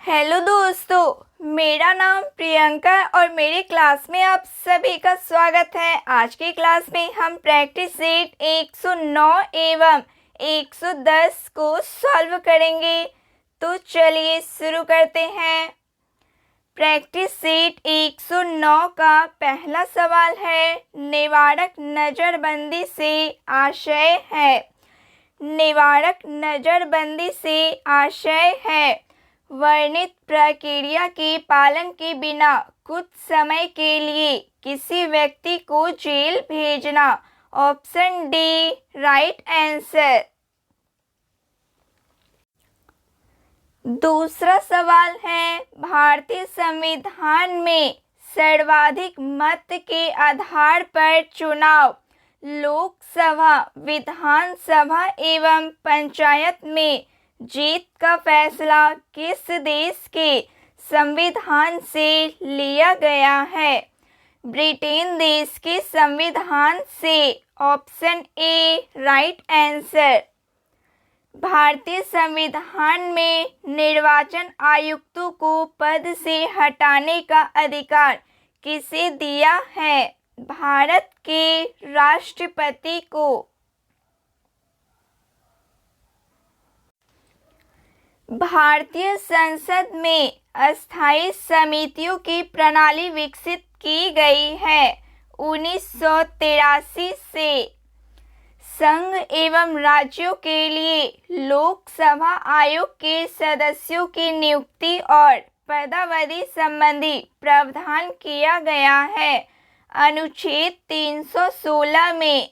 Hello दोस्तों, मेरा नाम प्रियंका और मेरी क्लास में आप सभी का स्वागत है। आज की क्लास में हम प्रैक्टिस सेट 109 एवं 110 को सॉल्व करेंगे। तो चलिए शुरू करते हैं। प्रैक्टिस सेट 109 का पहला सवाल है, निवारक नज़रबंदी से आशय है। निवारक नज़रबंदी से आशय है वर्णित प्रक्रिया के पालन के बिना कुछ समय के लिए किसी व्यक्ति को जेल भेजना। Option D right answer. दूसरा सवाल है, भारतीय संविधान में सर्वाधिक मत के आधार पर चुनाव लोकसभा, विधानसभा एवं पंचायत में जीत का फैसला किस देश के संविधान से लिया गया है? ब्रिटेन देश के संविधान से। Option A right answer. भारतीय संविधान में निर्वाचन आयुक्तों को पद से हटाने का अधिकार किसे दिया है? भारत के राष्ट्रपति को। भारतीय संसद में अस्थायी समितियों की प्रणाली विकसित की गई है 1983 से। संघ एवं राज्यों के लिए लोकसभा आयोग के सदस्यों की नियुक्ति और पदावधि संबंधी प्रावधान किया गया है अनुच्छेद 316 में।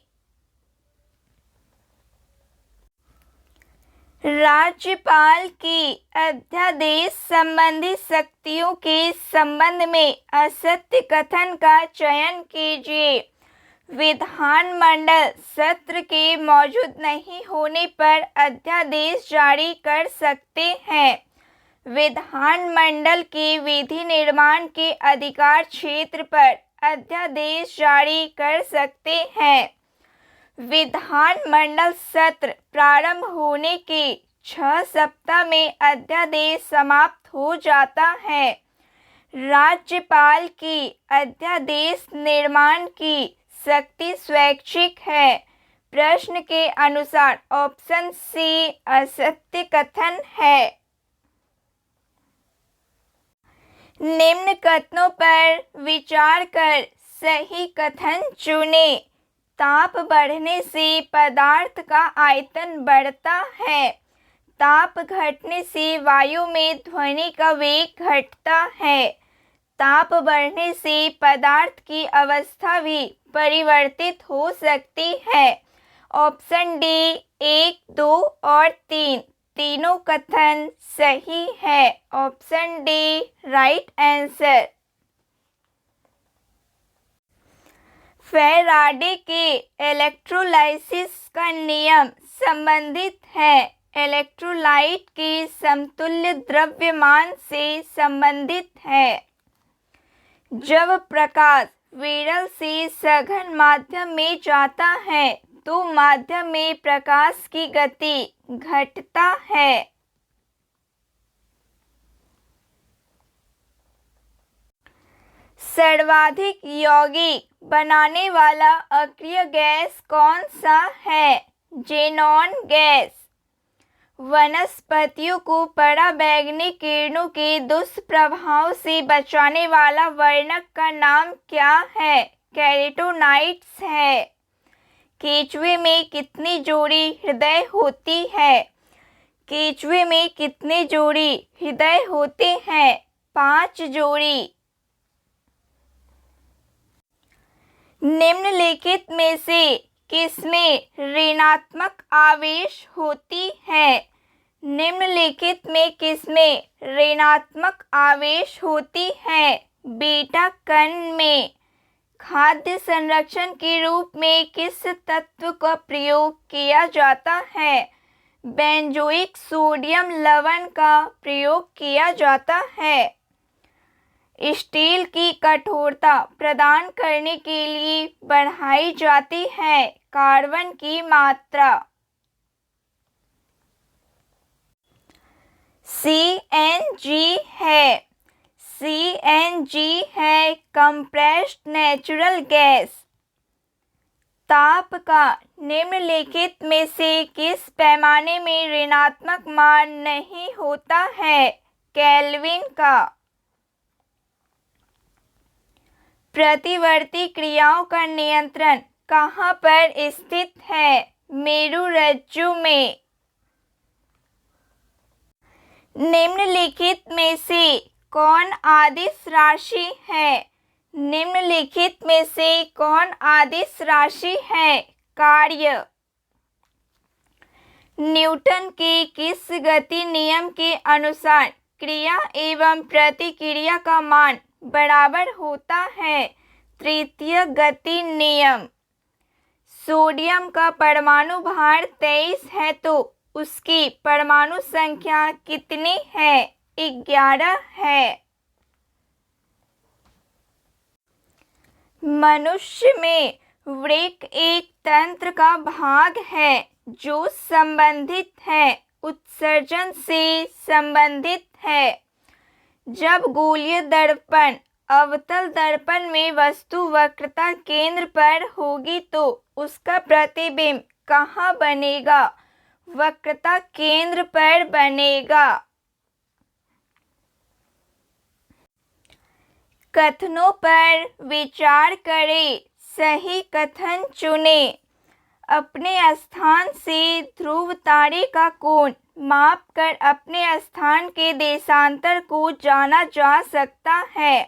राज्यपाल की अध्यादेश संबंधी शक्तियों के संबंध में असत्य कथन का चयन कीजिए। विधानमंडल सत्र के मौजूद नहीं होने पर अध्यादेश जारी कर सकते हैं। विधानमंडल के विधि निर्माण के अधिकार क्षेत्र पर अध्यादेश जारी कर सकते हैं। विधानमंडल सत्र प्रारंभ होने के 6 सप्ताह में अध्यादेश समाप्त हो जाता है। राज्यपाल की अध्यादेश निर्माण की शक्ति स्वैच्छिक है। प्रश्न के अनुसार ऑप्शन सी असत्य कथन है। निम्न कथनों पर विचार कर सही कथन चुने। ताप बढ़ने से पदार्थ का आयतन बढ़ता है। ताप घटने से वायु में ध्वनि का वेग घटता है। ताप बढ़ने से पदार्थ की अवस्था भी परिवर्तित हो सकती है। ऑप्शन डी 1, 2 और 3 तीनों कथन सही है। Option D right answer. Faraday के इलेक्ट्रोलाइसिस का नियम संबंधित है इलेक्ट्रोलाइट के समतुल्य द्रव्यमान से संबंधित है। जब प्रकाश विरल से सघन माध्यम में जाता है तो माध्यम में प्रकाश की गति घटता है। सर्वाधिक यौगिक बनाने वाला अक्रिय गैस कौन सा है? Xenon gas. वनस्पतियों को पराबैंगनी किरणों के दुष्प्रभाव से बचाने वाला वर्णक का नाम क्या है? कैरोटीनॉइड्स है। केंचुए में कितनी जोड़ी हृदय होती है? केंचुए में कितने जोड़ी हृदय होते हैं? 5 जोड़ी। निम्नलिखित में से किसमें ऋणात्मक आवेश होती है? निम्नलिखित में किसमें ऋणात्मक आवेश होती है? बीटा कण में। खाद्य संरक्षण के रूप में किस तत्व का प्रयोग किया जाता है? बेंजोइक सोडियम लवण का प्रयोग किया जाता है। स्टील की कठोरता प्रदान करने के लिए बढ़ाई जाती है कार्बन की मात्रा। CNG है। CNG है कंप्रेस्ड नेचुरल गैस। ताप का निम्नलिखित में से किस पैमाने में ऋणात्मक मान नहीं होता है? केल्विन का। प्रतिवर्ती क्रियाओं का नियंत्रण कहाँ पर स्थित है? मेरुरज्जु में। निम्नलिखित में से कौन आदिश राशि है? निम्नलिखित में से कौन आदिश राशि है? कार्य। न्यूटन के किस गति नियम के अनुसार क्रिया एवं प्रतिक्रिया का मान बराबर होता है? तृतीय गति नियम। सोडियम का परमाणु भार 23 है तो उसकी परमाणु संख्या कितनी है? 11 है। मनुष्य में वृक्क एक तंत्र का भाग है जो संबंधित है, उत्सर्जन से संबंधित है। जब गोलीय दर्पण अवतल दर्पण में वस्तु वक्रता केंद्र पर होगी तो उसका प्रतिबिंब कहाँ बनेगा? वक्रता केंद्र पर बनेगा। कथनों पर विचार करें, सही कथन चुनें। अपने स्थान से ध्रुव तारे का कोण मापकर अपने स्थान के देशांतर को जाना जा सकता है।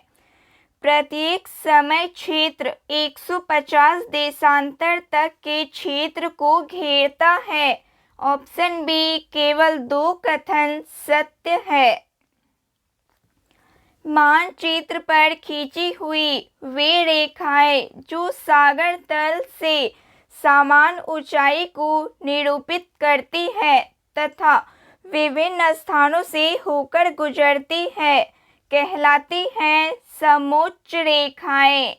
प्रत्येक समय क्षेत्र 150 देशांतर तक के क्षेत्र को घेरता है। ऑप्शन बी केवल 2 कथन सत्य है। मानचित्र पर खींची हुई वे रेखाएं जो सागर तल से समान ऊंचाई को निरूपित करती है तथा विभिन्न स्थानों से होकर गुजरती है, कहलाती हैं समोच्च रेखाएं।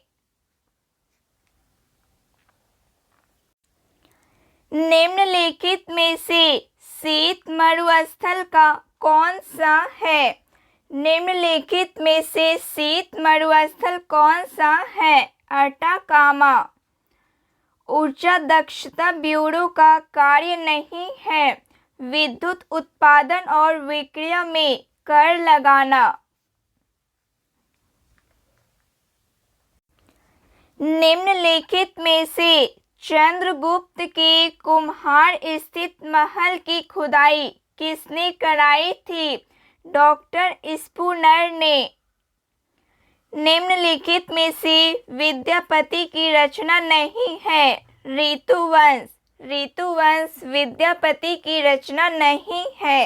निम्नलिखित में से शीत मरुस्थल का कौन सा है? निम्नलिखित में से शीत मरुस्थल कौन सा है? अटाकामा। ऊर्जा दक्षता ब्यूरो का कार्य नहीं है विद्युत उत्पादन और विक्रय में कर लगाना। निम्नलिखित में से चंद्रगुप्त के कुम्हार स्थित महल की खुदाई किसने कराई थी? डॉक्टर स्पूनर ने। निम्नलिखित में से विद्यापति की रचना नहीं है? ऋतुवंश। ऋतुवंश विद्यापति की रचना नहीं है।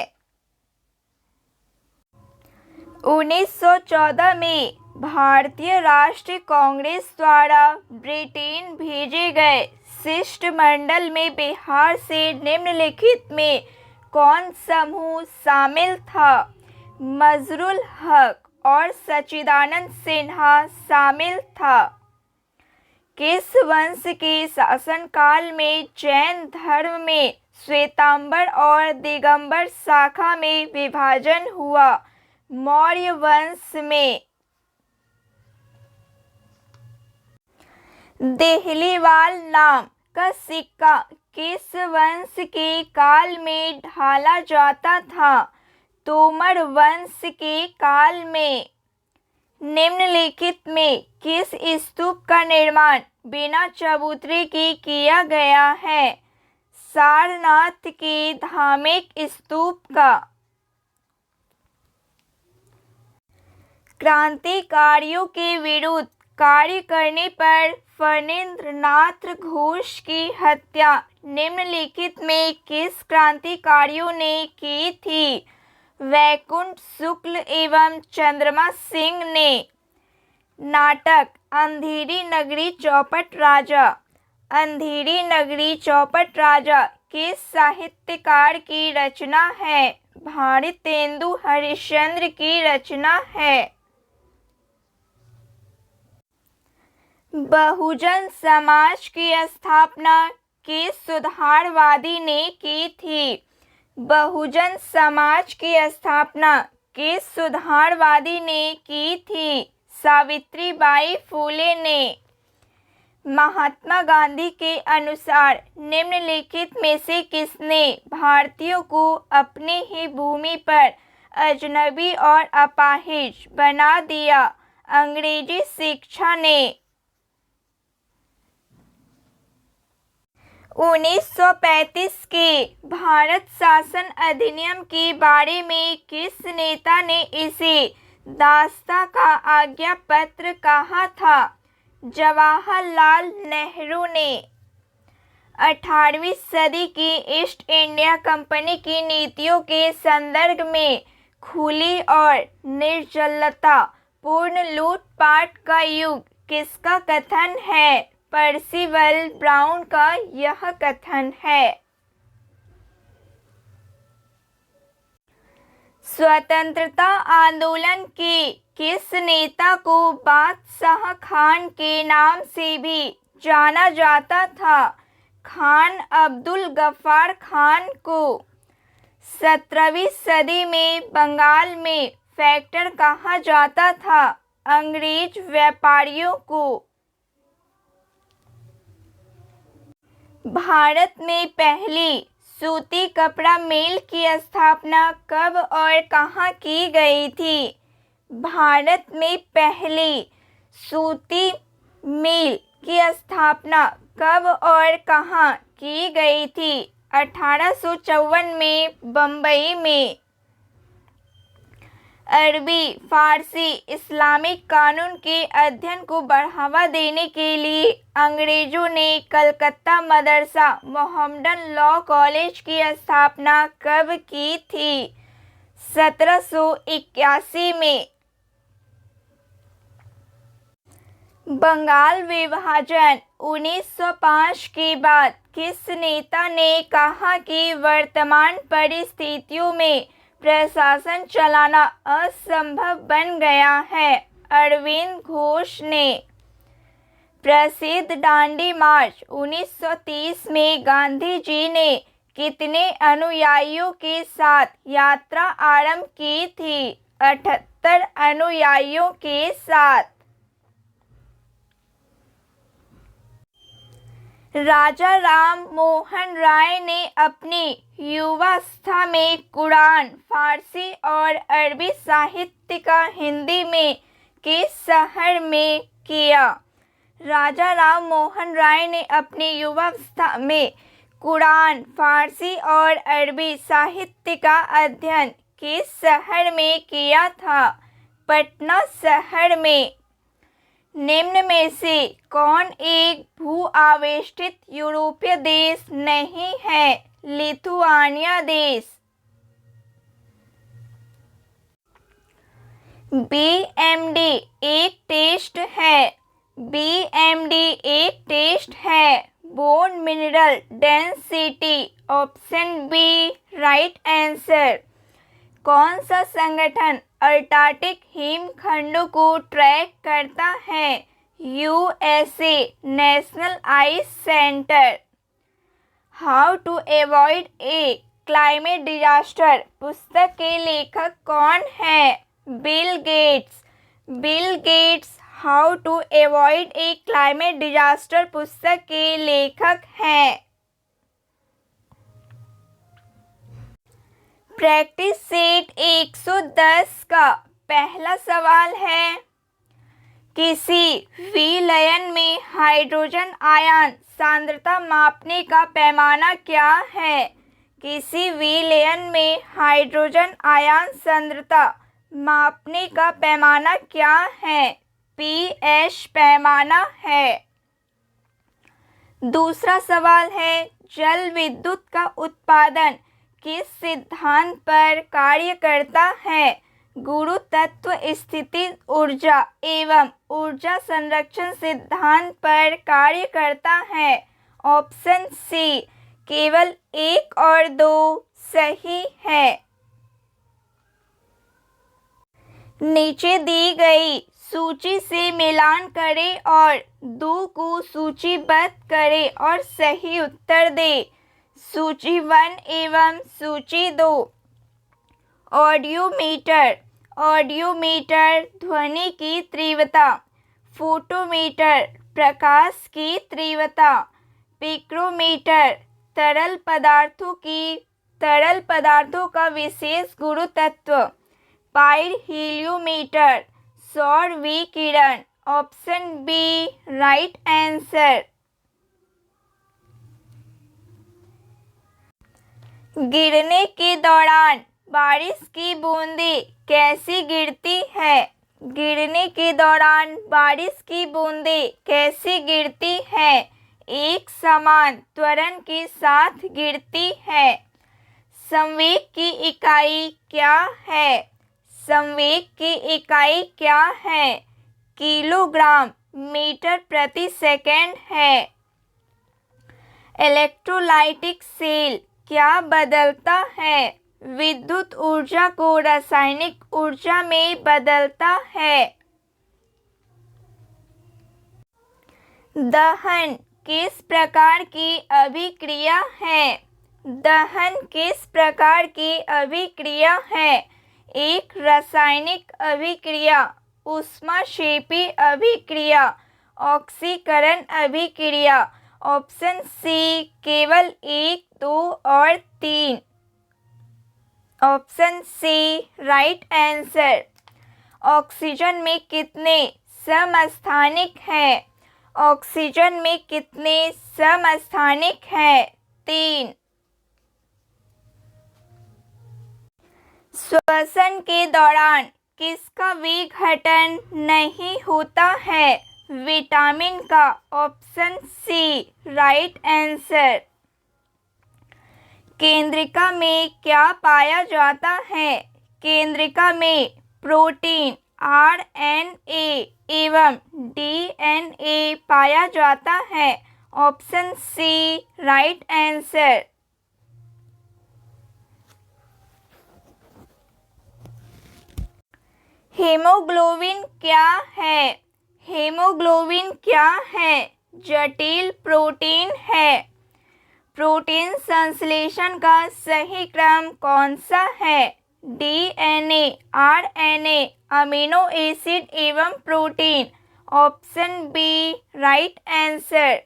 1914 में भारतीय राष्ट्रीय कांग्रेस द्वारा ब्रिटेन भेजे गए शिष्टमंडल में बिहार से निम्नलिखित में कौन समूह शामिल था? मजरुल हक और सच्चिदानंद सिन्हा शामिल था। किस वंश के शासनकाल में जैन धर्म में श्वेतांबर और दिगंबर शाखा में विभाजन हुआ? मौर्य वंश में। देहलीवाल नाम का सिक्का किस वंश के काल में ढाला जाता था? तोमर वंश के काल में। निम्नलिखित में किस स्तूप का निर्माण बिना चबूतरे के किया गया है? सारनाथ के धार्मिक स्तूप का। क्रांतिकारियों के विरुद्ध कार्य करने पर फणींद्रनाथ घोष की हत्या निम्नलिखित में किस क्रांतिकारियों ने की थी? वैकुंठ शुक्ल एवं चंद्रमा सिंह ने। नाटक अंधेरी नगरी चौपट राजा। अंधेरी नगरी चौपट राजा किस साहित्यकार की रचना है? भारतेंदु हरिश्चंद्र की रचना है। बहुजन समाज की स्थापना किस सुधारवादी ने की थी? बहुजन समाज की स्थापना किस सुधारवादी ने की थी? सावित्रीबाई फुले ने। महात्मा गांधी के अनुसार निम्नलिखित में से किसने भारतीयों को अपनी ही भूमि पर अजनबी और अपाहिज बना दिया? अंग्रेजी शिक्षा ने। 1935 के भारत शासन अधिनियम के बारे में किस नेता ने इसे दास्ता का आज्ञा पत्र कहा था? जवाहरलाल नेहरू ने। 18वीं सदी की ईस्ट इंडिया कंपनी की नीतियों के संदर्भ में खुली और निर्जलता पूर्ण लूटपाट का युग किसका कथन है? पर्सिवल ब्राउन का यह कथन है। स्वतंत्रता आंदोलन के किस नेता को बादशाह खान के नाम से भी जाना जाता था? खान अब्दुल गफ्फार खान को। 17वीं सदी में बंगाल में फैक्टर कहा जाता था? अंग्रेज व्यापारियों को। भारत में पहली सूती कपड़ा मिल की स्थापना कब और कहाँ की गई थी? भारत में पहली सूती मिल की स्थापना कब और कहाँ की गई थी? 1854 में बम्बई में। अरबी, फारसी, इस्लामिक कानून के अध्ययन को बढ़ावा देने के लिए अंग्रेजों ने Calcutta Madrasa Mohammedan law college की स्थापना कब की थी? 1781 में। बंगाल विभाजन 1905 के बाद किस नेता ने कहा कि वर्तमान परिस्थितियों में प्रशासन चलाना असंभव बन गया है? अरविंद घोष ने। प्रसिद्ध दांडी मार्च 1930 में गांधी जी ने कितने अनुयायियों के साथ यात्रा आरंभ की थी? 78 अनुयायियों के साथ। राजा राम मोहन राय ने अपनी युवावस्था में कुरान, फारसी और अरबी साहित्य का हिंदी में किस शहर में किया? राजा राम मोहन राय ने अपनी युवावस्था में कुरान, फारसी और अरबी साहित्य का अध्ययन किस शहर में किया था? पटना शहर में। निम्न में से कौन एक भू-आवेष्टित यूरोपीय देश नहीं है? लिथुआनिया देश। बीएमडी एक टेस्ट है। बीएमडी एक टेस्ट है। Bone mineral density. Option B right answer. कौन सा संगठन अंटार्कटिक हिमखंडों को ट्रैक करता है? USA national ice centre. How to avoid a climate disaster पुस्तक के लेखक कौन है? Bill Gates. Bill Gates how to avoid a climate disaster पुस्तक के लेखक हैं। प्रैक्टिस सेट 110 का पहला सवाल है, किसी विलयन में हाइड्रोजन आयन सांद्रता मापने का पैमाना क्या है? किसी विलयन में हाइड्रोजन आयन सांद्रता मापने का पैमाना क्या है? pH पैमाना है। दूसरा सवाल है, जल विद्युत का उत्पादन किस सिद्धांत पर कार्य करता है? गुरुत्व स्थिति ऊर्जा एवं ऊर्जा संरक्षण सिद्धांत पर कार्य करता है। ऑप्शन सी केवल 1 और 2 सही है। नीचे दी गई सूची से मिलान करें और 2 को सूचीबद्ध करें और सही उत्तर दें। सूची 1 एवं सूची 2। ऑडियोमीटर, ऑडियोमीटर ध्वनि की तीव्रता। फोटोमीटर प्रकाश की तीव्रता। पिक्रोमीटर तरल पदार्थों का विशेष गुरुत्व। पाइरोहीलियोमीटर सौर विकिरण। Option B right answer. गिरने के दौरान बारिश की बूंदें कैसी गिरती है? गिरने के दौरान बारिश की बूंदें कैसी गिरती है? एक समान त्वरण के साथ गिरती है। संवेग की इकाई क्या है? संवेग की इकाई क्या है? किलोग्राम मीटर प्रति सेकंड है। इलेक्ट्रोलाइटिक सेल क्या बदलता है? विद्युत ऊर्जा को रासायनिक ऊर्जा में बदलता है। दहन किस प्रकार की अभिक्रिया है? दहन किस प्रकार की अभिक्रिया है? एक रासायनिक अभिक्रिया, ऊष्माक्षेपी अभिक्रिया, ऑक्सीकरण अभिक्रिया। ऑप्शन सी केवल 1, 2 और 3। Option C right answer. Oxygen में कितने समस्थानिक हैं? ऑक्सीजन में कितने समस्थानिक हैं? 3। श्वसन के दौरान किसका विघटन नहीं होता है? विटामिन का। Option C right answer. केंद्रिका में क्या पाया जाता है? केंद्रिका में प्रोटीन, आरएनए एवं डीएनए पाया जाता है। Option C right answer. Haemoglobin क्या है? हीमोग्लोबिन क्या है? जटिल प्रोटीन है। प्रोटीन संश्लेषण का सही क्रम कौन सा है? डीएनए, आरएनए, अमीनो एसिड एवं protein. Option B right answer.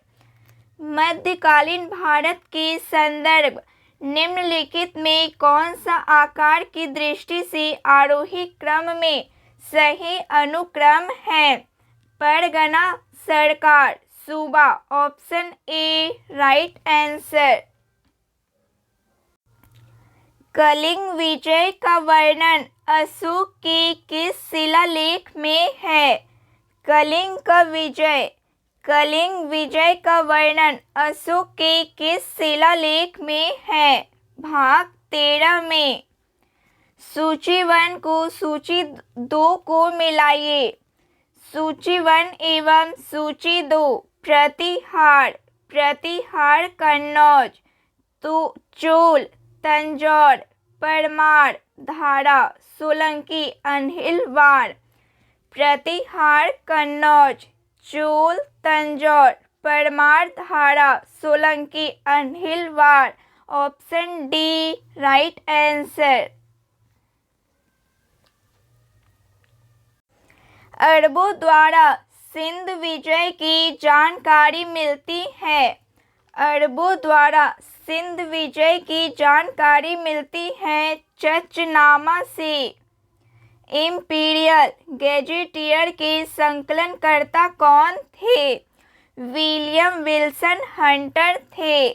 मध्यकालीन भारत के संदर्भ निम्नलिखित में कौन सा आकार की दृष्टि से आरोही क्रम में सही अनुक्रम है? परगना, सरकार, सूबा। Option A right answer. Kalinga विजय का वर्णन अशोक के किस शिलालेख में है? कलिंग विजय का वर्णन अशोक के किस शिलालेख में है? भाग 13 में। सूची 1 को सूची 2 को मिलाइए। सूची 1 एवं सूची 2। प्रतिहार, कन्नौज, चोल, तंजौर, परमार, धारा, सोलंकी, अहिलवाड़। प्रतिहार, Kannauj, Chola, Tanjore, Paramara, Dhara, Solanki, Ahilwad. Option D right answer. अरबों द्वारा सिंध विजय की जानकारी मिलती है। अरबों द्वारा सिंध विजय की जानकारी मिलती है चचनामा से। इम्पीरियल गैजेटियर के संकलनकर्ता कौन थे? विलियम विल्सन हंटर थे।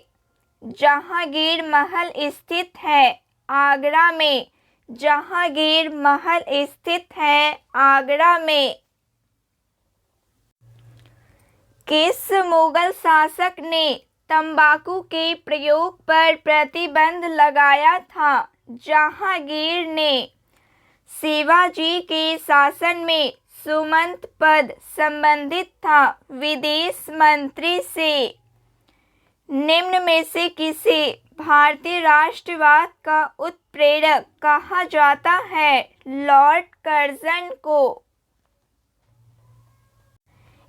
जहांगीर महल स्थित है आगरा में। जहांगीर महल स्थित है आगरा में। किस मुगल शासक ने तंबाकू के प्रयोग पर प्रतिबंध लगाया था? जहांगीर ने। शिवाजी के शासन में सुमंत पद संबंधित था विदेश मंत्री से। निम्न में से किसे भारतीय राष्ट्रवाद का उत्प्रेरक कहा जाता है? लॉर्ड कर्जन को।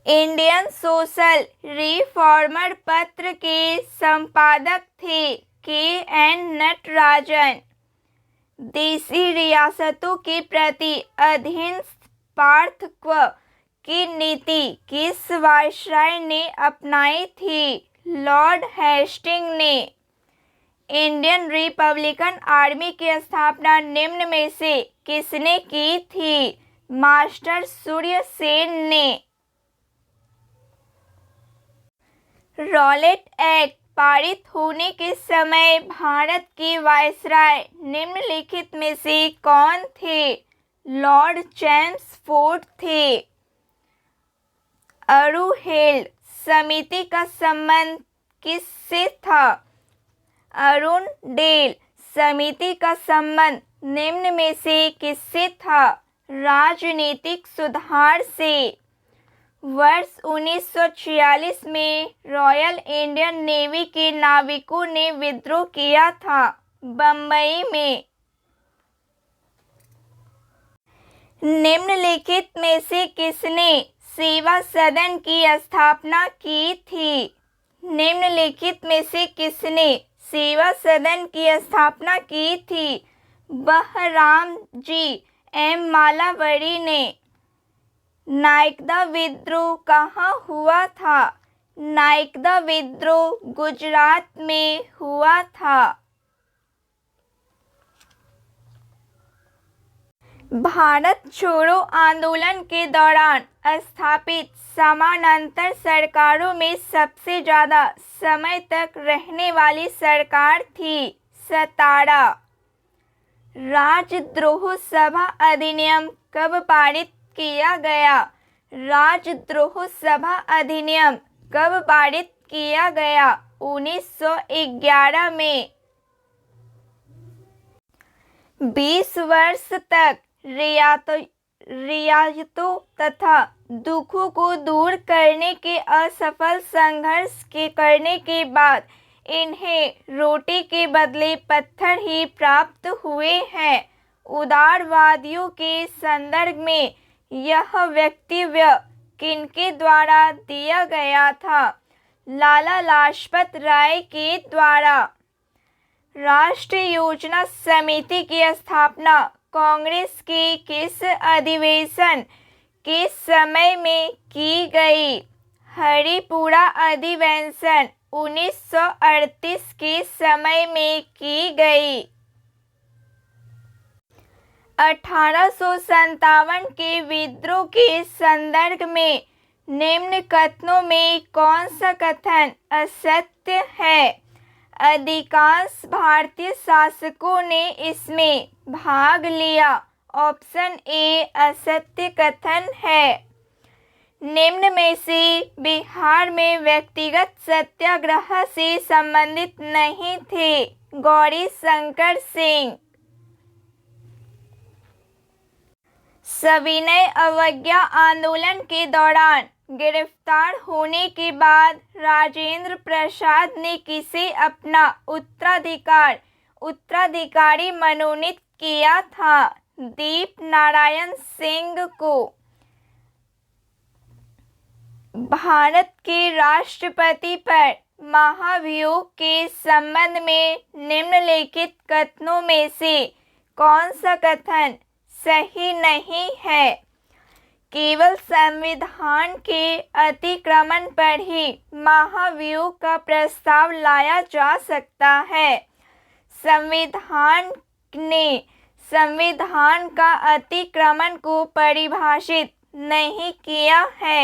इंडियन सोशल रिफॉर्मर पत्र के संपादक थे के.एन. नटराजन। देशी रियासतों के प्रति अधीन पार्थक्व की नीति किस वायसराय ने अपनाई थी? लॉर्ड हेस्टिंग ने। इंडियन रिपब्लिकन आर्मी की स्थापना निम्न में से किसने की थी? मास्टर सूर्य सेन ने। रॉलेट एक्ट पारित होने के समय भारत के वायसराय निम्नलिखित में से कौन थे? लॉर्ड चैम्सफोर्ड थे। अरुहेल्ड समिति का संबंध किससे था? अरुणडेल समिति का संबंध निम्न में से किससे था? राजनीतिक सुधार से। वर्ष 1946 में रॉयल इंडियन नेवी के नाविकों ने विद्रोह किया था। बंबई में। निम्नलिखित में से किसने सेवा सदन की स्थापना की थी? निम्नलिखित में से किसने सेवा सदन की स्थापना की थी? बहराम जी एम मालावरी ने। नायकदा विद्रोह कहाँ हुआ था? नायकदा विद्रोह गुजरात में हुआ था। भारत छोड़ो आंदोलन के दौरान स्थापित समानांतर सरकारों में सबसे ज़्यादा समय तक रहने वाली सरकार थी सतारा। राजद्रोह सभा अधिनियम कब पारित किया गया? राजद्रोह सभा अधिनियम कब पारित किया गया? 1911 में। 20 वर्ष तक रियायतों तथा दुखों को दूर करने के असफल संघर्ष करने के बाद इन्हें रोटी के बदले पत्थर ही प्राप्त हुए हैं। उदारवादियों के संदर्भ में यह वक्तव्य किनके द्वारा दिया गया था? लाला लाजपत राय के द्वारा। राष्ट्रीय योजना समिति की स्थापना कांग्रेस के किस अधिवेशन के समय में की गई? हरिपुरा अधिवेशन 1938 के समय में की गई। 1857 के विद्रोह के संदर्भ में निम्न कथनों में कौन सा कथन असत्य है? अधिकांश भारतीय शासकों ने इसमें भाग लिया। ऑप्शन ए असत्य कथन है। निम्न में से बिहार में व्यक्तिगत सत्याग्रह से संबंधित नहीं थे? गौरी शंकर सिंह। सविनय अवज्ञा आंदोलन के दौरान गिरफ्तार होने के बाद राजेंद्र प्रसाद ने किसे अपना उत्तराधिकारी मनोनीत किया था? दीप नारायण सिंह को। भारत के राष्ट्रपति पर महाभियोग के संबंध में निम्नलिखित कथनों में से कौन सा कथन सही नहीं है? केवल संविधान के अतिक्रमण पर ही महाभियोग का प्रस्ताव लाया जा सकता है। संविधान ने संविधान का अतिक्रमण को परिभाषित नहीं किया है।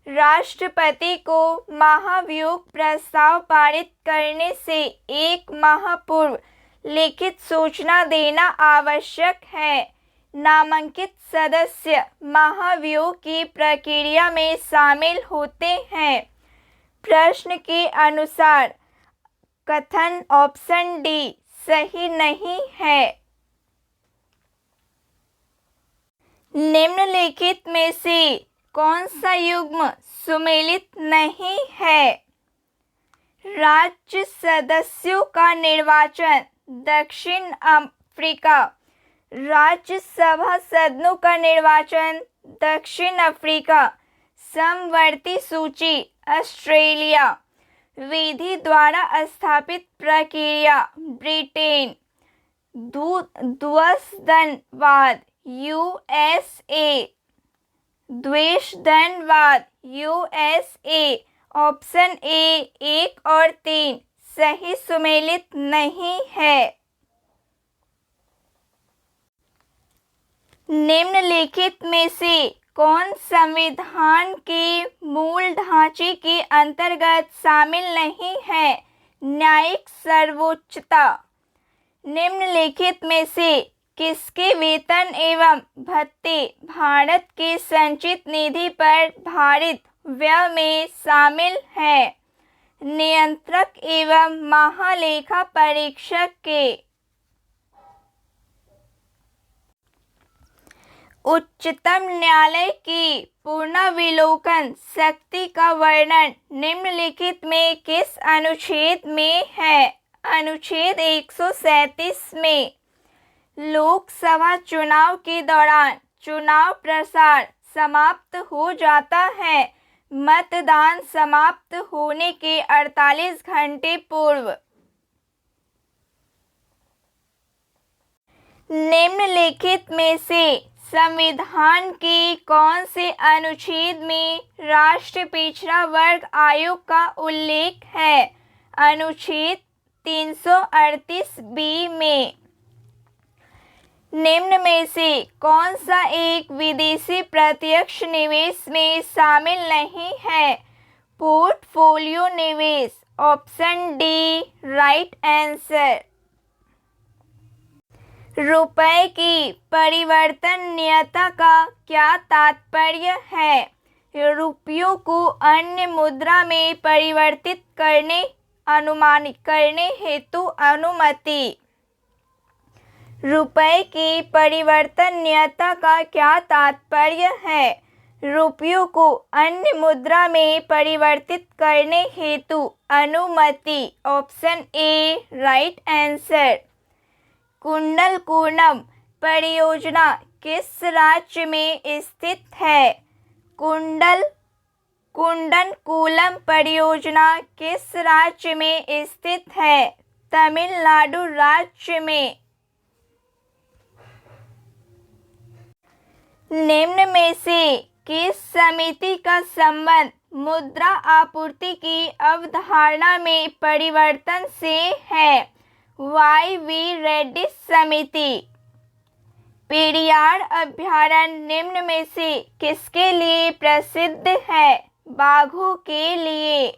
राष्ट्रपति को महाभियोग प्रस्ताव पारित करने से 1 माह पूर्व लिखित सूचना देना आवश्यक है। नामांकित सदस्य महाभियोग की प्रक्रिया में शामिल होते हैं। प्रश्न के अनुसार कथन ऑप्शन डी सही नहीं है। निम्नलिखित में से कौन सा युग्म सुमेलित नहीं है? राज्य सदस्यों का निर्वाचन दक्षिण अफ्रीका। राज्यसभा सदनों का निर्वाचन दक्षिण अफ्रीका। समवर्ती सूची ऑस्ट्रेलिया। विधि द्वारा स्थापित प्रक्रिया ब्रिटेन। ध्वंसनवाद USA। द्वेषधनवाद USA। ऑप्शन ए 1 और 3 सही सुमेलित नहीं है। निम्नलिखित में से कौन संविधान के मूल ढांचे के अंतर्गत शामिल नहीं है? न्यायिक सर्वोच्चता। निम्नलिखित में से किसके वेतन एवं भत्ते भारत के संचित निधि पर भारित व्यय में शामिल है? नियंत्रक एवं महालेखा परीक्षक के। उच्चतम न्यायालय की पुनर्विलोकन शक्ति का वर्णन निम्नलिखित में किस अनुच्छेद में है? अनुच्छेद 137 में। लोकसभा चुनाव के दौरान चुनाव प्रचार समाप्त हो जाता है मतदान समाप्त होने के 48 घंटे पूर्व। निम्नलिखित में से संविधान के कौन से अनुच्छेद में राष्ट्रीय पिछड़ा वर्ग आयोग का उल्लेख है? अनुच्छेद 338 बी में। निम्न में से कौन सा एक विदेशी प्रत्यक्ष निवेश में शामिल नहीं है? पोर्टफोलियो निवेश। Option D right answer. रुपए की परिवर्तनीयता का क्या तात्पर्य है? रुपयों को अन्य मुद्रा में परिवर्तित करने अनुमानित करने हेतु अनुमति। रुपए की परिवर्तनीयता का क्या तात्पर्य है? रुपयों को अन्य मुद्रा में परिवर्तित करने हेतु अनुमति। Option A right answer. Kudankulam परियोजना किस राज्य में स्थित है? कुंडलकुलम परियोजना किस राज्य में स्थित है? तमिलनाडु राज्य में। निम्न में से किस समिति का संबंध मुद्रा आपूर्ति की अवधारणा में परिवर्तन से है? वाई.वी. रेड्डी समिति। पेरियार अभयारण्य निम्न में से किसके लिए प्रसिद्ध है? बाघों के लिए।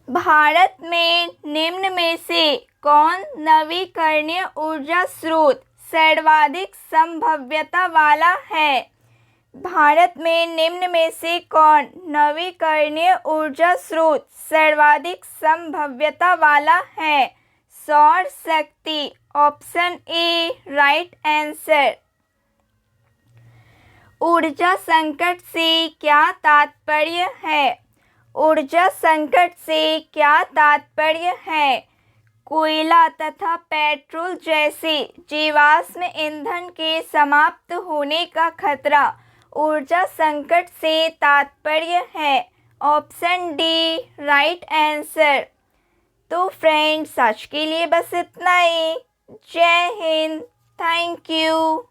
भारत में निम्न में से कौन नवीकरणीय ऊर्जा स्रोत सर्वाधिक संभाव्यता वाला है? भारत में निम्न में से कौन नवीकरणीय ऊर्जा स्रोत सर्वाधिक संभाव्यता वाला है? सौर शक्ति। Option A right answer. ऊर्जा संकट से क्या तात्पर्य है? ऊर्जा संकट से क्या तात्पर्य है? कोयला तथा पेट्रोल जैसे जीवाश्म ईंधन के समाप्त होने का खतरा ऊर्जा संकट से तात्पर्य है। Option D right answer. तो फ्रेंड्स आज के लिए बस इतना ही। जय हिंद। Thank you.